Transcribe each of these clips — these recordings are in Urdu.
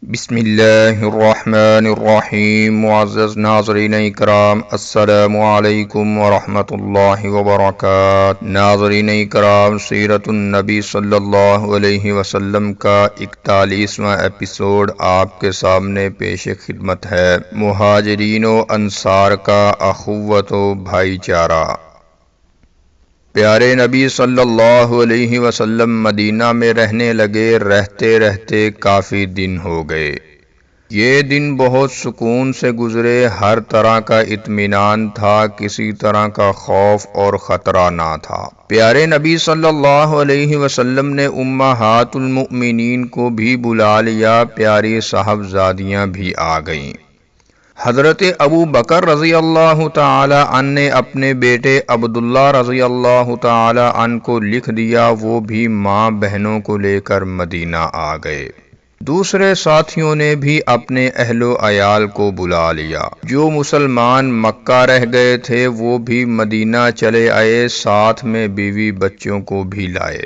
بسم اللہ الرحمن الرحیم۔ معزز ناظرین اکرام، السلام علیکم ورحمۃ اللہ وبرکاتہ۔ ناظرین اکرام، سیرت النبی صلی اللہ علیہ وسلم کا 41واں ایپیسوڈ آپ کے سامنے پیش خدمت ہے۔ مہاجرین و انصار کا اخوت و بھائی چارہ۔ پیارے نبی صلی اللہ علیہ وسلم مدینہ میں رہنے لگے۔ رہتے رہتے کافی دن ہو گئے۔ یہ دن بہت سکون سے گزرے، ہر طرح کا اطمینان تھا، کسی طرح کا خوف اور خطرہ نہ تھا۔ پیارے نبی صلی اللہ علیہ وسلم نے امہات المؤمنین کو بھی بلا لیا، پیاری صاحبزادیاں بھی آ گئیں۔ حضرت ابو بکر رضی اللہ تعالی عنہ نے اپنے بیٹے عبداللہ رضی اللہ تعالی عنہ کو لکھ دیا، وہ بھی ماں بہنوں کو لے کر مدینہ آ گئے۔ دوسرے ساتھیوں نے بھی اپنے اہل و عیال کو بلا لیا۔ جو مسلمان مکہ رہ گئے تھے وہ بھی مدینہ چلے آئے، ساتھ میں بیوی بچوں کو بھی لائے۔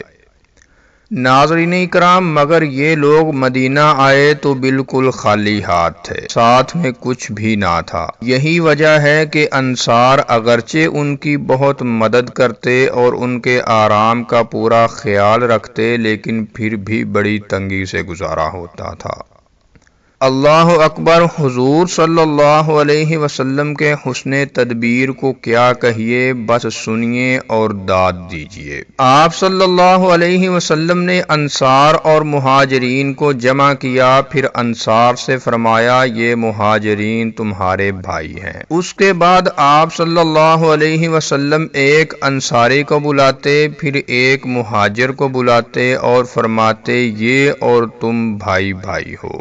ناظرین اکرام، مگر یہ لوگ مدینہ آئے تو بالکل خالی ہاتھ تھے، ساتھ میں کچھ بھی نہ تھا۔ یہی وجہ ہے کہ انصار اگرچہ ان کی بہت مدد کرتے اور ان کے آرام کا پورا خیال رکھتے، لیکن پھر بھی بڑی تنگی سے گزارا ہوتا تھا۔ اللہ اکبر! حضور صلی اللہ علیہ وسلم کے حسن تدبیر کو کیا کہیے، بس سنیے اور داد دیجیے۔ آپ صلی اللہ علیہ وسلم نے انصار اور مہاجرین کو جمع کیا، پھر انصار سے فرمایا یہ مہاجرین تمہارے بھائی ہیں۔ اس کے بعد آپ صلی اللہ علیہ وسلم ایک انصاری کو بلاتے، پھر ایک مہاجر کو بلاتے اور فرماتے یہ اور تم بھائی بھائی ہو۔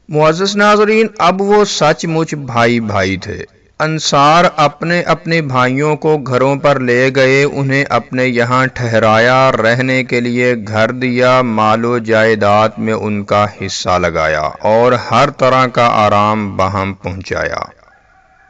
معزز ناظرین، اب وہ سچ مچ بھائی بھائی تھے۔ انصار اپنے اپنے بھائیوں کو گھروں پر لے گئے، انہیں اپنے یہاں ٹھہرایا، رہنے کے لیے گھر دیا، مال و جائیداد میں ان کا حصہ لگایا اور ہر طرح کا آرام بہم پہنچایا۔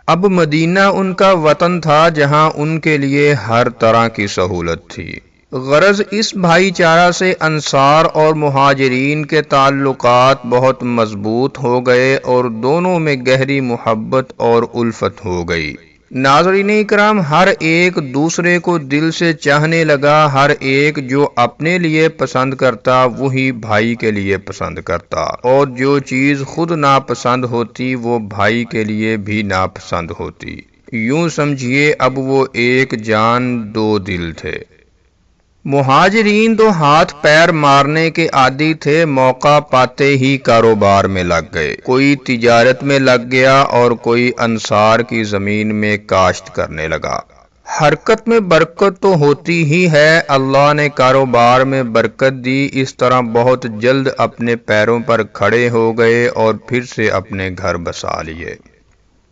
اب مدینہ ان کا وطن تھا، جہاں ان کے لیے ہر طرح کی سہولت تھی۔ غرض اس بھائی چارہ سے انصار اور مہاجرین کے تعلقات بہت مضبوط ہو گئے اور دونوں میں گہری محبت اور الفت ہو گئی۔ ناظرین اکرام، ہر ایک دوسرے کو دل سے چاہنے لگا، ہر ایک جو اپنے لیے پسند کرتا وہی بھائی کے لیے پسند کرتا، اور جو چیز خود ناپسند ہوتی وہ بھائی کے لیے بھی ناپسند ہوتی۔ یوں سمجھیے اب وہ ایک جان دو دل تھے۔ مہاجرین تو ہاتھ پیر مارنے کے عادی تھے، موقع پاتے ہی کاروبار میں لگ گئے۔ کوئی تجارت میں لگ گیا اور کوئی انصار کی زمین میں کاشت کرنے لگا۔ حرکت میں برکت تو ہوتی ہی ہے، اللہ نے کاروبار میں برکت دی، اس طرح بہت جلد اپنے پیروں پر کھڑے ہو گئے اور پھر سے اپنے گھر بسا لیے۔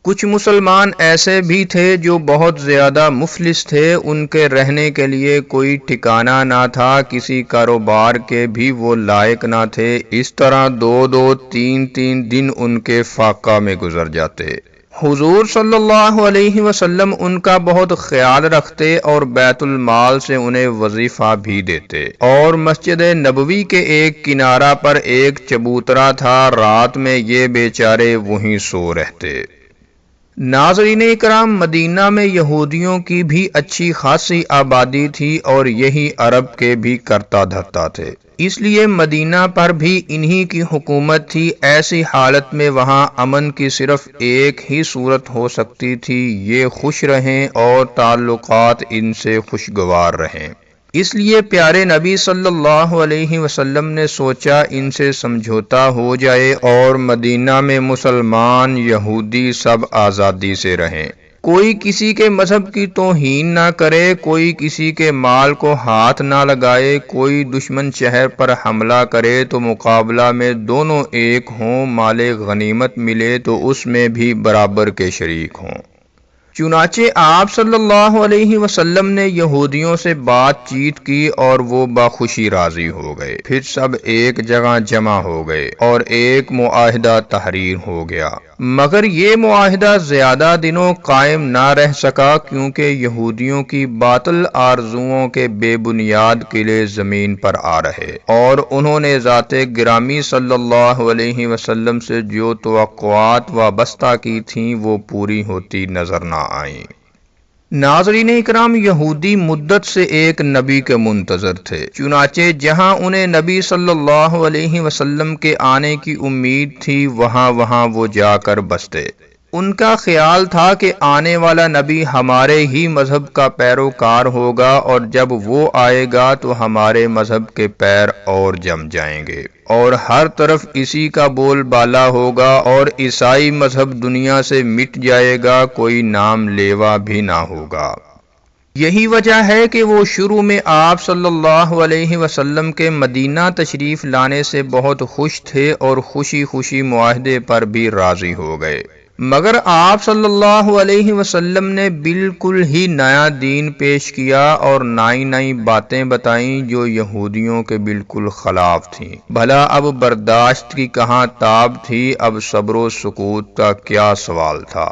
کچھ مسلمان ایسے بھی تھے جو بہت زیادہ مفلس تھے، ان کے رہنے کے لیے کوئی ٹھکانہ نہ تھا، کسی کاروبار کے بھی وہ لائق نہ تھے، اس طرح دو دو تین تین دن ان کے فاقہ میں گزر جاتے۔ حضور صلی اللہ علیہ وسلم ان کا بہت خیال رکھتے اور بیت المال سے انہیں وظیفہ بھی دیتے، اور مسجد نبوی کے ایک کنارہ پر ایک چبوترا تھا، رات میں یہ بیچارے وہیں سو رہتے۔ ناظرین اکرام، مدینہ میں یہودیوں کی بھی اچھی خاصی آبادی تھی اور یہی عرب کے بھی کرتا دھرتا تھے، اس لیے مدینہ پر بھی انہی کی حکومت تھی۔ ایسی حالت میں وہاں امن کی صرف ایک ہی صورت ہو سکتی تھی، یہ خوش رہیں اور تعلقات ان سے خوشگوار رہیں۔ اس لیے پیارے نبی صلی اللہ علیہ وسلم نے سوچا ان سے سمجھوتا ہو جائے اور مدینہ میں مسلمان یہودی سب آزادی سے رہیں، کوئی کسی کے مذہب کی توہین نہ کرے، کوئی کسی کے مال کو ہاتھ نہ لگائے، کوئی دشمن شہر پر حملہ کرے تو مقابلہ میں دونوں ایک ہوں، مال غنیمت ملے تو اس میں بھی برابر کے شریک ہوں۔ چنانچہ آپ صلی اللہ علیہ وسلم نے یہودیوں سے بات چیت کی اور وہ بخوشی راضی ہو گئے۔ پھر سب ایک جگہ جمع ہو گئے اور ایک معاہدہ تحریر ہو گیا، مگر یہ معاہدہ زیادہ دنوں قائم نہ رہ سکا، کیونکہ یہودیوں کی باطل آرزوؤں کے بے بنیاد قلعے زمین پر آ رہے اور انہوں نے ذات گرامی صلی اللہ علیہ وسلم سے جو توقعات وابستہ کی تھیں وہ پوری ہوتی نظر نہ آئیں۔ ناظرین اکرام، یہودی مدت سے ایک نبی کے منتظر تھے، چنانچہ جہاں انہیں نبی صلی اللہ علیہ وسلم کے آنے کی امید تھی وہاں وہ جا کر بستے۔ ان کا خیال تھا کہ آنے والا نبی ہمارے ہی مذہب کا پیروکار ہوگا اور جب وہ آئے گا تو ہمارے مذہب کے پیر اور جم جائیں گے اور ہر طرف اسی کا بول بالا ہوگا اور عیسائی مذہب دنیا سے مٹ جائے گا، کوئی نام لیوا بھی نہ ہوگا۔ یہی وجہ ہے کہ وہ شروع میں آپ صلی اللہ علیہ وسلم کے مدینہ تشریف لانے سے بہت خوش تھے اور خوشی خوشی معاہدے پر بھی راضی ہو گئے، مگر آپ صلی اللہ علیہ وسلم نے بالکل ہی نیا دین پیش کیا اور نئی باتیں بتائیں جو یہودیوں کے بالکل خلاف تھیں۔ بھلا اب برداشت کی کہاں تاب تھی، اب صبر و سکوت کا کیا سوال تھا۔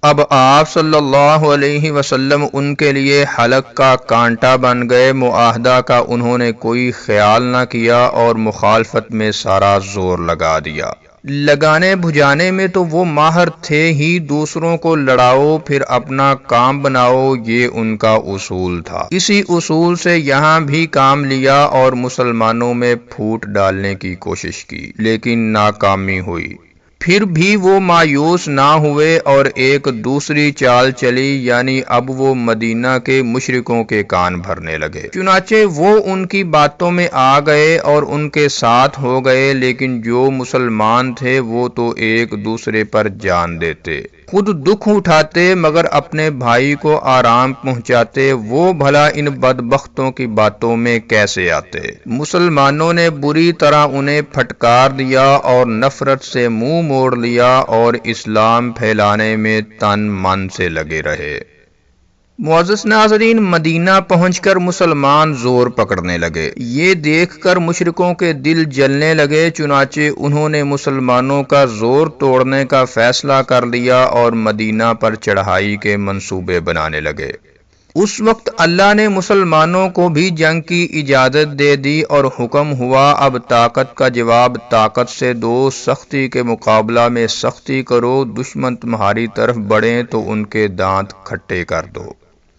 اب آپ صلی اللہ علیہ وسلم ان کے لیے حلق کا کانٹا بن گئے، معاہدہ کا انہوں نے کوئی خیال نہ کیا اور مخالفت میں سارا زور لگا دیا۔ لگانے بھجانے میں تو وہ ماہر تھے ہی، دوسروں کو لڑاؤ پھر اپنا کام بناؤ، یہ ان کا اصول تھا۔ اسی اصول سے یہاں بھی کام لیا اور مسلمانوں میں پھوٹ ڈالنے کی کوشش کی، لیکن ناکامی ہوئی۔ پھر بھی وہ مایوس نہ ہوئے اور ایک دوسری چال چلی، یعنی اب وہ مدینہ کے مشرکوں کے کان بھرنے لگے۔ چنانچہ وہ ان کی باتوں میں آ گئے اور ان کے ساتھ ہو گئے، لیکن جو مسلمان تھے وہ تو ایک دوسرے پر جان دیتے، خود دکھ اٹھاتے مگر اپنے بھائی کو آرام پہنچاتے، وہ بھلا ان بدبختوں کی باتوں میں کیسے آتے۔ مسلمانوں نے بری طرح انہیں پھٹکار دیا اور نفرت سے منہ موڑ لیا اور اسلام پھیلانے میں تن من سے لگے رہے۔ معزز ناظرین، مدینہ پہنچ کر مسلمان زور پکڑنے لگے، یہ دیکھ کر مشرکوں کے دل جلنے لگے، چنانچہ انہوں نے مسلمانوں کا زور توڑنے کا فیصلہ کر لیا اور مدینہ پر چڑھائی کے منصوبے بنانے لگے۔ اس وقت اللہ نے مسلمانوں کو بھی جنگ کی اجازت دے دی اور حکم ہوا اب طاقت کا جواب طاقت سے دو، سختی کے مقابلہ میں سختی کرو، دشمن تمہاری طرف بڑھیں تو ان کے دانت کھٹے کر دو۔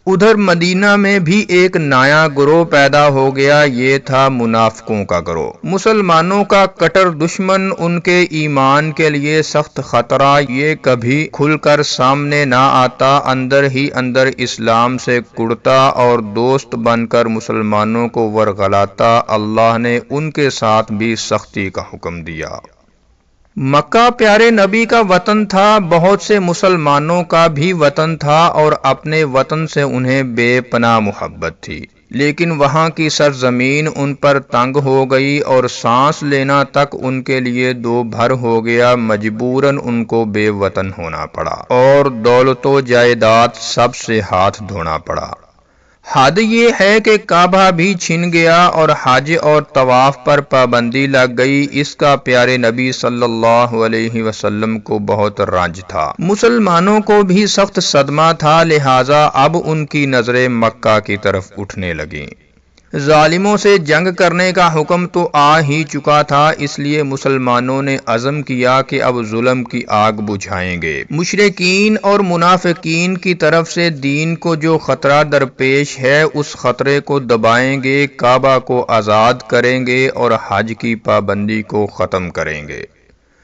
ادھر مدینہ میں بھی ایک نیا گروہ پیدا ہو گیا، یہ تھا منافقوں کا گروہ۔ مسلمانوں کا کٹر دشمن، ان کے ایمان کے لیے سخت خطرہ، یہ کبھی کھل کر سامنے نہ آتا، اندر ہی اندر اسلام سے کڑتا اور دوست بن کر مسلمانوں کو ورغلاتا۔ اللہ نے ان کے ساتھ بھی سختی کا حکم دیا۔ مکہ پیارے نبی کا وطن تھا، بہت سے مسلمانوں کا بھی وطن تھا اور اپنے وطن سے انہیں بے پناہ محبت تھی، لیکن وہاں کی سرزمین ان پر تنگ ہو گئی اور سانس لینا تک ان کے لیے دو بھر ہو گیا، مجبوراً ان کو بے وطن ہونا پڑا اور دولت و جائیداد سب سے ہاتھ دھونا پڑا۔ حد یہ ہے کہ کعبہ بھی چھن گیا اور حج اور طواف پر پابندی لگ گئی، اس کا پیارے نبی صلی اللہ علیہ وسلم کو بہت رنج تھا، مسلمانوں کو بھی سخت صدمہ تھا، لہٰذا اب ان کی نظریں مکہ کی طرف اٹھنے لگیں۔ ظالموں سے جنگ کرنے کا حکم تو آ ہی چکا تھا، اس لیے مسلمانوں نے عزم کیا کہ اب ظلم کی آگ بجھائیں گے۔ مشرکین اور منافقین کی طرف سے دین کو جو خطرہ درپیش ہے اس خطرے کو دبائیں گے، کعبہ کو آزاد کریں گے اور حج کی پابندی کو ختم کریں گے۔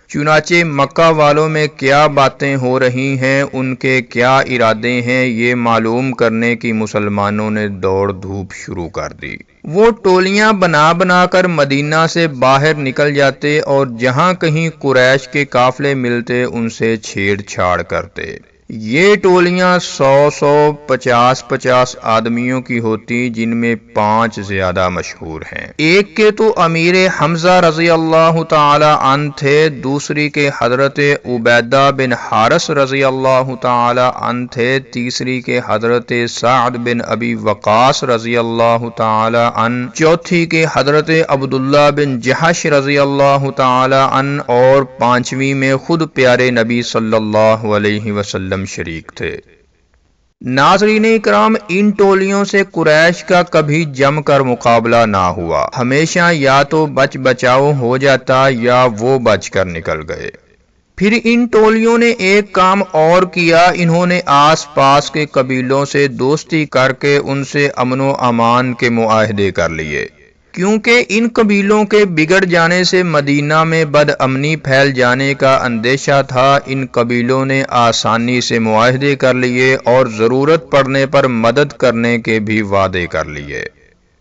چنانچہ مکہ والوں میں کیا باتیں ہو رہی ہیں، ان کے کیا ارادے ہیں، یہ معلوم کرنے کی مسلمانوں نے دوڑ دھوپ شروع کر دی۔ وہ ٹولیاں بنا کر مدینہ سے باہر نکل جاتے اور جہاں کہیں قریش کے قافلے ملتے ان سے چھیڑ چھاڑ کرتے۔ یہ ٹولیاں 100-150 آدمیوں کی ہوتی، جن میں 5 زیادہ مشہور ہیں۔ ایک کے تو امیر حمزہ رضی اللہ تعالی عنہ تھے، دوسری کے حضرت عبیدہ بن حارث رضی اللہ تعالی عنہ تھے، تیسری کے حضرت سعد بن ابی وقاص رضی اللہ تعالی عنہ، چوتھی کے حضرت عبداللہ بن جحش رضی اللہ تعالی عنہ، اور پانچویں میں خود پیارے نبی صلی اللہ علیہ وسلم شریک تھے۔ ناظرین اکرام، ان ٹولیوں سے قریش کا کبھی جم کر مقابلہ نہ ہوا، ہمیشہ یا تو بچ بچاؤ ہو جاتا یا وہ بچ کر نکل گئے۔ پھر ان ٹولیوں نے ایک کام اور کیا، انہوں نے آس پاس کے قبیلوں سے دوستی کر کے ان سے امن و امان کے معاہدے کر لیے، کیونکہ ان قبیلوں کے بگڑ جانے سے مدینہ میں بد امنی پھیل جانے کا اندیشہ تھا۔ ان قبیلوں نے آسانی سے معاہدے کر لیے اور ضرورت پڑنے پر مدد کرنے کے بھی وعدے کر لیے۔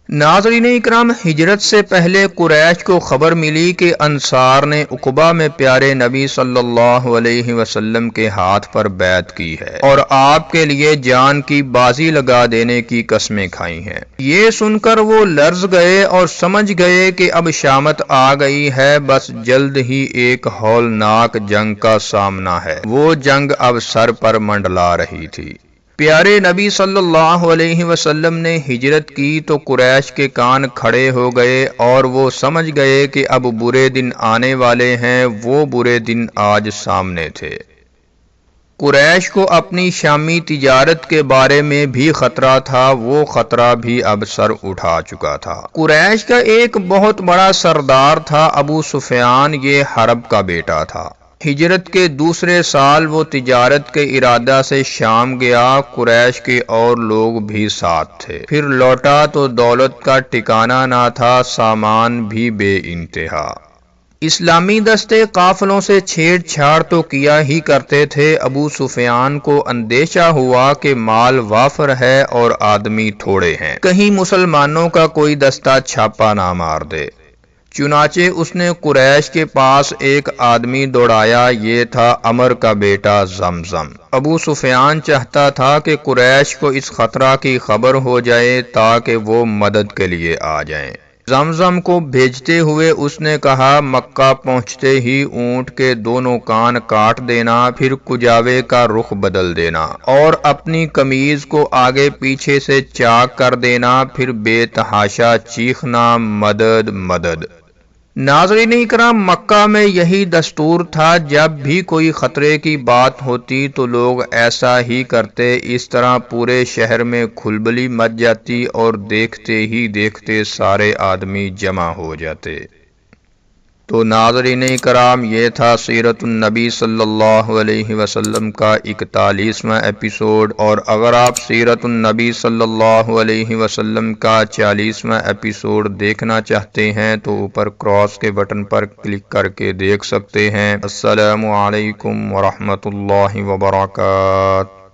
ناظرین اکرام، ہجرت سے پہلے قریش کو خبر ملی کہ انصار نے عقبہ میں پیارے نبی صلی اللہ علیہ وسلم کے ہاتھ پر بیعت کی ہے اور آپ کے لیے جان کی بازی لگا دینے کی قسمیں کھائی ہیں۔ یہ سن کر وہ لرز گئے اور سمجھ گئے کہ اب شامت آ گئی ہے، بس جلد ہی ایک ہولناک جنگ کا سامنا ہے۔ وہ جنگ اب سر پر منڈلا رہی تھی۔ پیارے نبی صلی اللہ علیہ وسلم نے ہجرت کی تو قریش کے کان کھڑے ہو گئے اور وہ سمجھ گئے کہ اب برے دن آنے والے ہیں۔ وہ برے دن آج سامنے تھے۔ قریش کو اپنی شامی تجارت کے بارے میں بھی خطرہ تھا، وہ خطرہ بھی اب سر اٹھا چکا تھا۔ قریش کا ایک بہت بڑا سردار تھا ابو سفیان، یہ حرب کا بیٹا تھا۔ ہجرت کے دوسرے سال وہ تجارت کے ارادہ سے شام گیا، قریش کے اور لوگ بھی ساتھ تھے۔ پھر لوٹا تو دولت کا ٹھکانہ نہ تھا، سامان بھی بے انتہا۔ اسلامی دستے قافلوں سے چھیڑ چھاڑ تو کیا ہی کرتے تھے۔ ابو سفیان کو اندیشہ ہوا کہ مال وافر ہے اور آدمی تھوڑے ہیں، کہیں مسلمانوں کا کوئی دستہ چھاپا نہ مار دے۔ چنانچہ اس نے قریش کے پاس ایک آدمی دوڑایا، یہ تھا عمر کا بیٹا زمزم۔ ابو سفیان چاہتا تھا کہ قریش کو اس خطرہ کی خبر ہو جائے تاکہ وہ مدد کے لیے آ جائیں۔ زمزم کو بھیجتے ہوئے اس نے کہا، مکہ پہنچتے ہی اونٹ کے دونوں کان کاٹ دینا، پھر کجاوے کا رخ بدل دینا اور اپنی قمیض کو آگے پیچھے سے چاک کر دینا، پھر بے تحاشا چیخنا، مدد مدد۔ ناظرین اکرام، مکہ میں یہی دستور تھا، جب بھی کوئی خطرے کی بات ہوتی تو لوگ ایسا ہی کرتے۔ اس طرح پورے شہر میں کھلبلی مچ جاتی اور دیکھتے ہی دیکھتے سارے آدمی جمع ہو جاتے۔ تو ناظرین کرام، یہ تھا سیرت النبی صلی اللہ علیہ وسلم کا 41واں ایپیسوڈ، اور اگر آپ سیرت النبی صلی اللہ علیہ وسلم کا 40واں ایپیسوڈ دیکھنا چاہتے ہیں تو اوپر کراس کے بٹن پر کلک کر کے دیکھ سکتے ہیں۔ السلام علیکم ورحمۃ اللہ وبرکاتہ۔